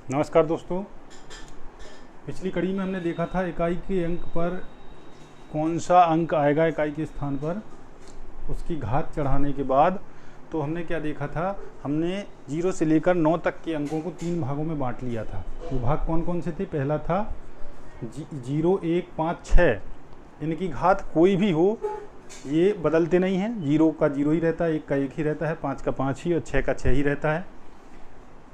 नमस्कार दोस्तों। पिछली कड़ी में हमने देखा था इकाई के अंक पर कौन सा अंक आएगा इकाई के स्थान पर उसकी घात चढ़ाने के बाद। तो हमने क्या देखा था, हमने 0 से लेकर 9 तक के अंकों को 3 भागों में बांट लिया था। वो भाग कौन कौन से थे? पहला था 0, 1, 5, 6। इनकी घात कोई भी हो ये बदलते नहीं हैं। 0 का 0 ही रहता है, 1 का 1 ही रहता है, 5 का 5 ही और 6 का 6 ही रहता है।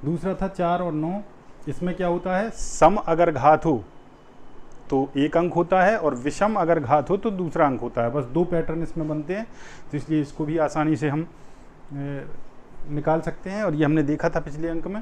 दूसरा था 4 और 9। इसमें क्या होता है, सम अगर घात हो तो एक अंक होता है और विषम अगर घात हो तो दूसरा अंक होता है। बस 2 पैटर्न इसमें बनते हैं, तो इसलिए इसको भी आसानी से हम निकाल सकते हैं और ये हमने देखा था पिछले अंक में।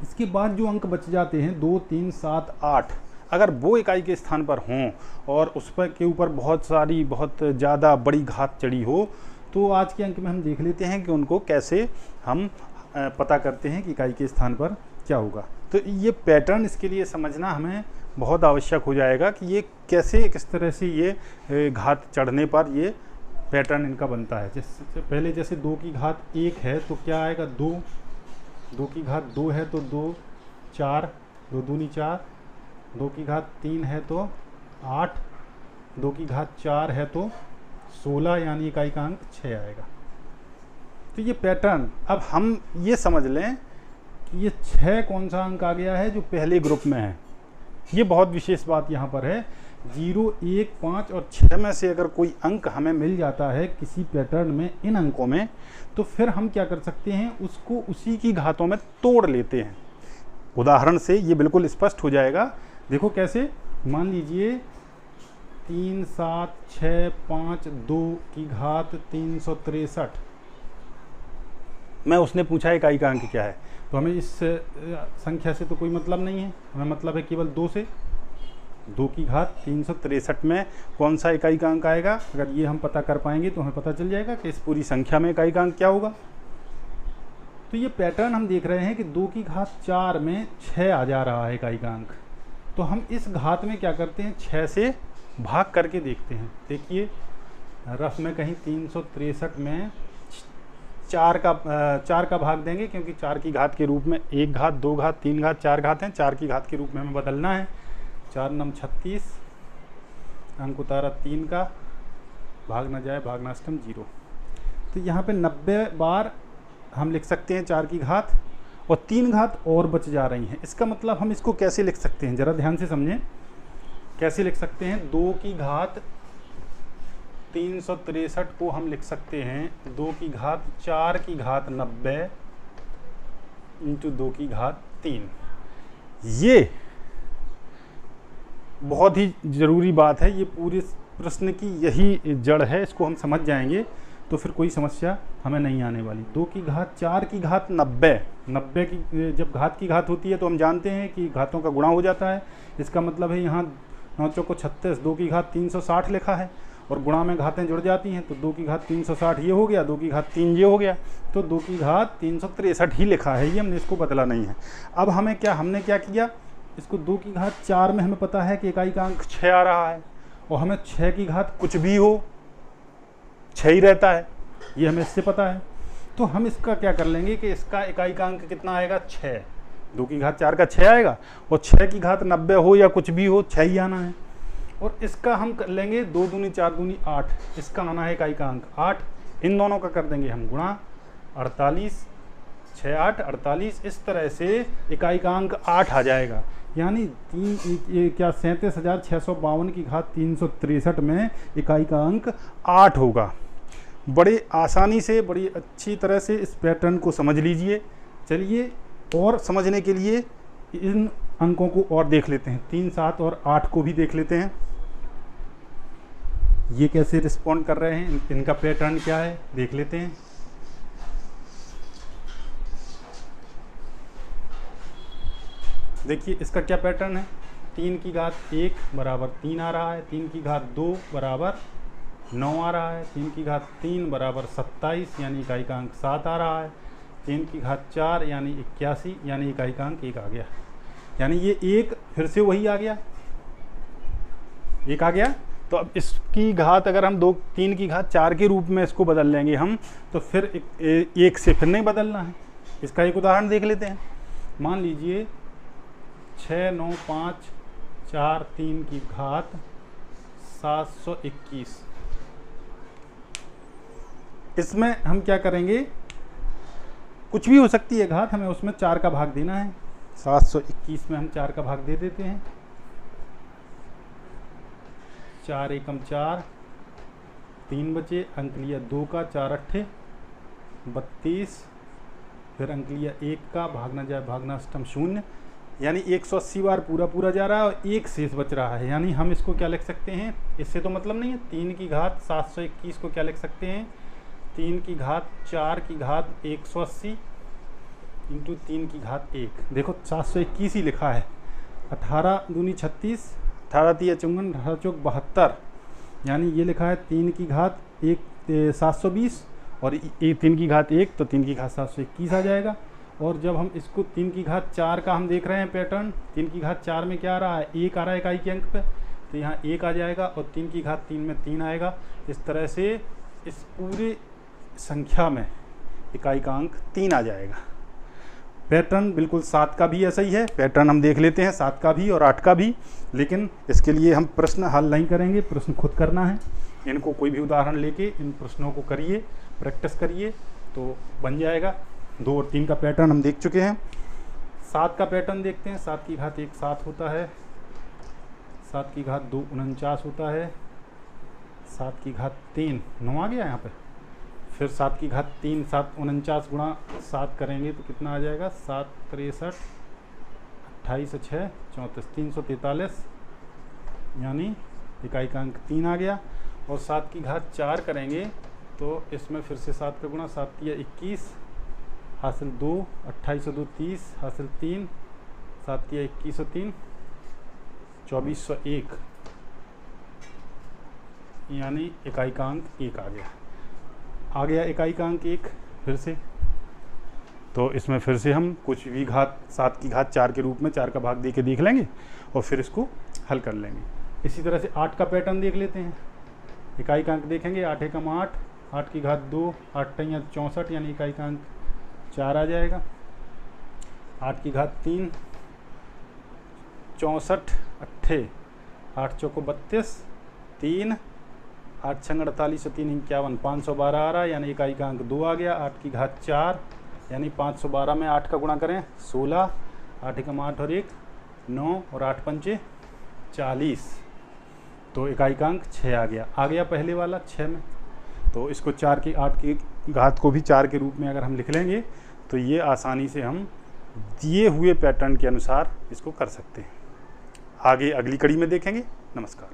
इसके बाद जो अंक बच जाते हैं 2, 3, 7, 8, अगर वो इकाई के स्थान पर हों और उस पर के ऊपर बहुत ज़्यादा बड़ी घात चढ़ी हो, तो आज के अंक में हम देख लेते हैं कि उनको कैसे हम पता करते हैं कि इकाई के स्थान पर क्या होगा। तो ये पैटर्न इसके लिए समझना हमें बहुत आवश्यक हो जाएगा कि ये कैसे किस तरह से ये घात चढ़ने पर ये पैटर्न इनका बनता है। जैसे पहले जैसे 2 की घात 1 है तो क्या आएगा 2, 2 की घात 2 है तो 2, 4, 2 दूनी 4, 2 की घात 3 है तो 8, 2 की घात 4 है तो 16, यानी इकाई का अंक 6 आएगा। तो ये पैटर्न, अब हम ये समझ लें कि ये 6 कौन सा अंक आ गया है जो पहले ग्रुप में है। ये बहुत विशेष बात यहाँ पर है। 0, 1, 5 और 6 में से अगर कोई अंक हमें मिल जाता है किसी पैटर्न में, इन अंकों में, तो फिर हम क्या कर सकते हैं, उसको उसी की घातों में तोड़ लेते हैं। उदाहरण से ये बिल्कुल स्पष्ट हो जाएगा। देखो कैसे, मान लीजिए 3, 7, 6, 5, 2 की घात 363 में उसने पूछा इकाई का अंक क्या है। तो हमें इस संख्या से तो कोई मतलब नहीं है, हमें मतलब है केवल 2 से। 2 की घात 363 में कौन सा इकाई का अंक आएगा, अगर ये हम पता कर पाएंगे तो हमें पता चल जाएगा कि इस पूरी संख्या में इकाई का अंक क्या होगा। तो ये पैटर्न हम देख रहे हैं कि 2 की घात 4 में 6 आ जा रहा है इकाई का अंक। तो हम इस घात में क्या करते हैं, 6 से भाग करके देखते हैं। देखिए रफ में कहीं 363 में 4 का भाग देंगे, क्योंकि 4 की घात के रूप में 1 घात, 2 घात, 3 घात, 4 घात हैं। 4 की घात के रूप में हमें बदलना है। 4 नम 36, अंक उतारा 3 का, भाग ना जाए भागनाष्टम 0। तो यहाँ पे 90 बार हम लिख सकते हैं 4 की घात, और 3 घात और बच जा रही हैं। इसका मतलब हम इसको कैसे लिख सकते हैं, ज़रा ध्यान से समझें। कैसे लिख सकते हैं, 2 की घात 363 को हम लिख सकते हैं 2 की घात 4 की घात 90 इंटू 2 की घात 3। ये बहुत ही ज़रूरी बात है, ये पूरे प्रश्न की यही जड़ है। इसको हम समझ जाएंगे तो फिर कोई समस्या हमें नहीं आने वाली। 2 की घात 4 की घात 90 की जब घात की घात होती है तो हम जानते हैं कि घातों का गुणा हो जाता है। इसका मतलब है यहाँ 9 चौको 36, 2 की घात 360 लिखा है और गुणा में घातें जुड़ जाती हैं, तो 2 की घात 360 ये हो गया, 2 की घात 3 ये हो गया, तो 2 की घात 363 ही लिखा है। ये हमने इसको बदला नहीं है। अब हमने क्या किया, इसको 2 की घात 4 में हमें पता है कि इकाई का अंक 6 आ रहा है, और हमें 6 की घात कुछ भी हो 6 ही रहता है, ये हमें इससे पता है। तो हम इसका क्या कर लेंगे कि इसका इकाई का अंक कितना आएगा, 6। 2 की घात 4 का 6 आएगा, और 6 की घात 90 हो या कुछ भी हो 6 ही आना है। और इसका हम कर लेंगे 2 दूनी 4 दूनी 8, इसका आना है इकाई का अंक 8। इन दोनों का कर देंगे हम गुणा, 48, 6, 8, 48। इस तरह से इकाई का अंक 8 आ जाएगा, यानी 37,652 की घात 363 में इकाई का अंक 8 होगा। बड़े आसानी से, बड़ी अच्छी तरह से इस पैटर्न को समझ लीजिए। चलिए और समझने के लिए इन अंकों को और देख लेते हैं। 3, 7 और 8 को भी देख लेते हैं, ये कैसे रिस्पॉन्ड कर रहे हैं, इनका पैटर्न क्या है देख लेते हैं। देखिए इसका क्या पैटर्न है। 3 की घात 1 बराबर 3 आ रहा है, 3 की घात 2 बराबर 9 आ रहा है, 3 की घात 3 बराबर 27, यानी इकाई का अंक 7 आ रहा है, 3 की घात 4 यानी 81, यानी इकाई का अंक 1 आ गया। यानी ये 1 फिर से वही आ गया, 1 आ गया। तो अब इसकी घात अगर हम 3 की घात 4 के रूप में इसको बदल लेंगे हम, तो फिर 1 से फिर नहीं बदलना है। इसका एक उदाहरण देख लेते हैं। मान लीजिए 6, 9, 5, 4, 3 की घात 721। इसमें हम क्या करेंगे, कुछ भी हो सकती है घात, हमें उसमें 4 का भाग देना है। 721 में हम 4 का भाग दे देते हैं। 4 एकम 4, 3 बचे, अंक लिया 2 का, 4 अट्ठे 32, फिर अंक लिया 1 का, भागना जाए भागना अष्टम 0, यानी 180 बार पूरा पूरा जा रहा है और 1 शेष बच रहा है। यानी हम इसको क्या लिख सकते हैं, इससे तो मतलब नहीं है, 3 की घात 721 को क्या लिख सकते हैं, 3 की घात 4 की घात 180 इंटू 3 की घात 1। देखो 721 ही लिखा है। 18 दूनी 36, 18 तिया 54, 18 चौक 72, यानी ये लिखा है 3 की घात 720 और 3 की घात 1, तो 3 की घात 721 आ जाएगा। और जब हम इसको 3 की घात 4 का हम देख रहे हैं पैटर्न, 3 की घात 4 में क्या आ रहा है, 1 आ रहा है इकाई के अंक पे, तो यहाँ 1 आ जाएगा और 3 की घात 3 में 3 आएगा। इस तरह से इस पूरे संख्या में इकाई का अंक 3 आ जाएगा। पैटर्न बिल्कुल 7 का भी ऐसा ही है। पैटर्न हम देख लेते हैं 7 का भी और 8 का भी, लेकिन इसके लिए हम प्रश्न हल नहीं करेंगे, प्रश्न खुद करना है। इनको कोई भी उदाहरण लेके इन प्रश्नों को करिए, प्रैक्टिस करिए तो बन जाएगा। 2 और 3 का पैटर्न हम देख चुके हैं। 7 का पैटर्न देखते हैं। 7 की घात 1 7 होता है, 7 की घात 2 49 होता है, 7 की घात 3 9 आ गया यहाँ पे, फिर 7 की घात 3 7 49 गुणा 7 करेंगे तो कितना आ जाएगा, 7 63 28 6 34 343, यानी इकाई का अंक 3 आ गया। और 7 की घात 4 करेंगे तो इसमें फिर से 7 का गुणा, 7 तिया 21 हासिल 2, 28 2 30 हासिल 3, 7 तिया 21 3 2401, यानी इकाई का अंक 1 आ गया इकाई का अंक 1 फिर से। तो इसमें फिर से हम कुछ भी घात 7 की घात 4 के रूप में 4 का भाग दे के देख लेंगे और फिर इसको हल कर लेंगे। इसी तरह से 8 का पैटर्न देख लेते हैं। इकाई का अंक देखेंगे, 8 एकम 8, 8 की घात 2, 8 तिया 64, यानी इकाई का अंक 4 आ जाएगा। 8 की घात 3 64 अट्ठे 8 चौको 32 3, 8 छंग 48 3 51 512 आ रहा है, यानी इकाई का अंक 2 आ गया। 8 की घात 4, यानी 512 में 8 का गुणा करें 16, 8 एकम 8 और 1 9 और 8 पंचे 40, तो इकाई का अंक 6 आ गया पहले वाला 6 में। तो इसको 8 की घात को भी 4 के रूप में अगर हम लिख लेंगे तो ये आसानी से हम दिए हुए पैटर्न के अनुसार इसको कर सकते हैं। आगे अगली कड़ी में देखेंगे। नमस्कार।